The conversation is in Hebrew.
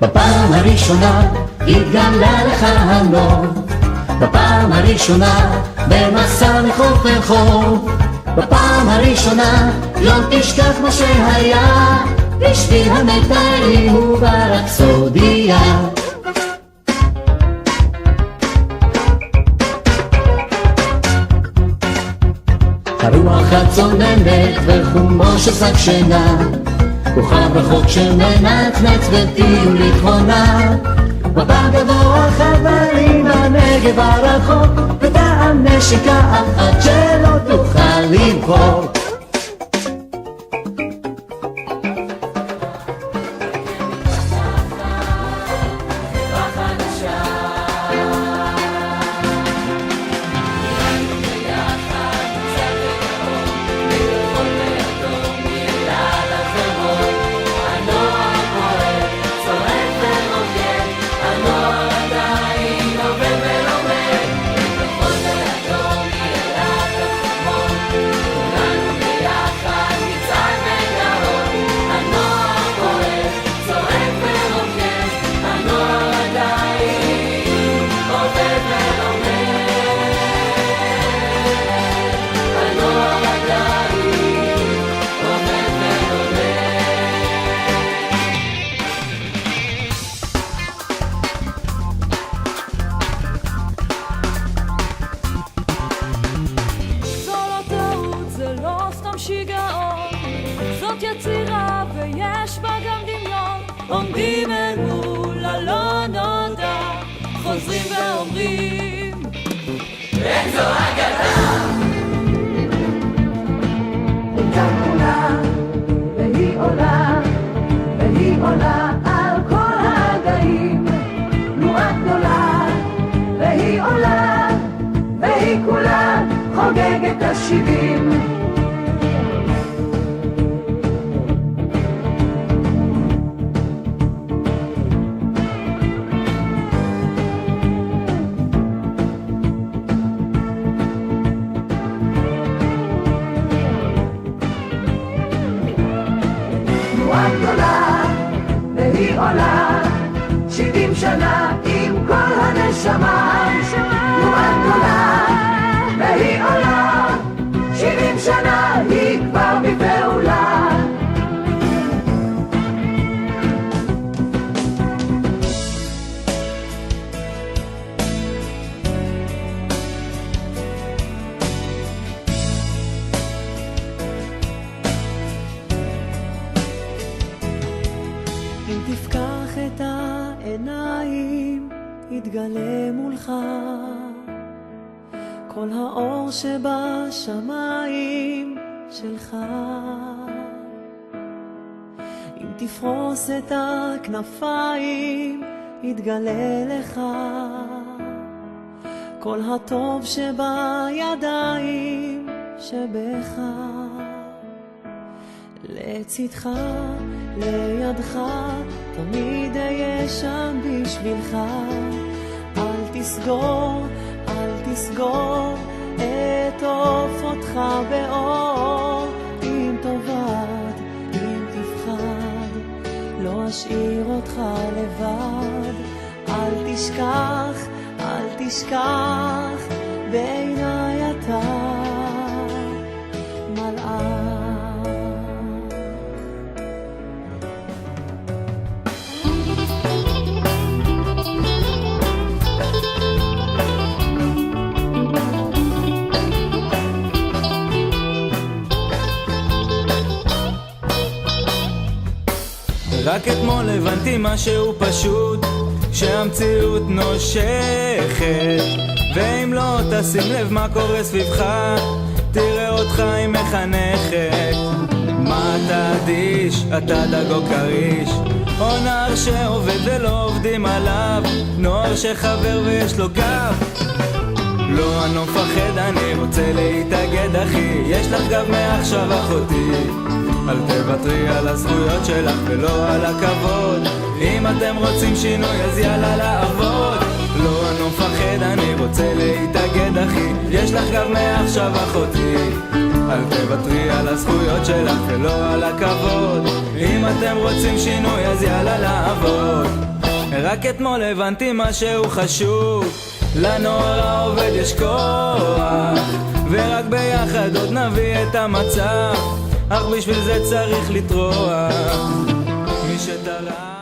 בפעם הראשונה התגלה לך הנור, בפעם הראשונה במסע מחוף אל חוף, בפעם הראשונה לא תשכח מה שהיה, בשביל המתאים וברפסודיה. הרוח הצוננת וחומו של שק שינה, כוכב רחוק שמנצנץ בטיול לכהונה, מבט גבוה חברים בנגב הרחוק, וטעם נשיקה אחת שלא תוכל למחוק. זאת יצירה ויש בה גם דמיון, עומדים אל מול הלא נודע, חוזרים ואומרים אין זו אגדה. כאן עולה והיא עולה והיא עולה על כל הגאים, תנועה גדולה והיא עולה והיא כולה חוגגת ה-70. גדולה והיא עולה 70 שנה עם כל הנשמה, תנועה גדולה והיא עולה 70 שנה היא כבר בפעולה. אם תפקח את העיניים יתגלה מולך כל האור שבשמיים שלך. אם תפרוס את הכנפיים יתגלה לך כל הטוב שבידיים שבך. לצדך לידך תמיד אהיה שם בשבילך. אל תסגור, אל תסגור, אטוף אותך באור. אם תאבד, אם תפחד, לא אשאיר אותך לבד. אל תשכח, אל תשכח, בעיניי אתה מלאך. רק אתמול הבנתי משהו פשוט, שהמציאות נושכת, ואם לא תשים לב מה קורה סביבך, תראה אותך היא מחנכת. מה אתה אדיש, אתה דגו קריש, או נער שעובד ולא עובדים עליו, נוער שחבר ויש לו גב. לא, אני לא מפחד, אני רוצה להתאגד אחי, יש לך גב מעכשיו אחותי. אל תוותרי על הזכויות שלך ולא על הכבוד, אם אתם רוצים שינוי אז יאללה לעבוד. לא, אני לא מפחד, אני רוצה להתאגד אחי, יש לך גב מעכשיו אחותי. אל תוותרי על הזכויות שלך ולא על הכבוד. אם אתם רוצים שינוי אז יאללה לעבוד. רק אתמול הבנתי משהו חשוב, לנוער העובד יש כוח, ורק ביחד עוד נביא את המצב, אך בשביל זה צריך לטרוח. מי שתרם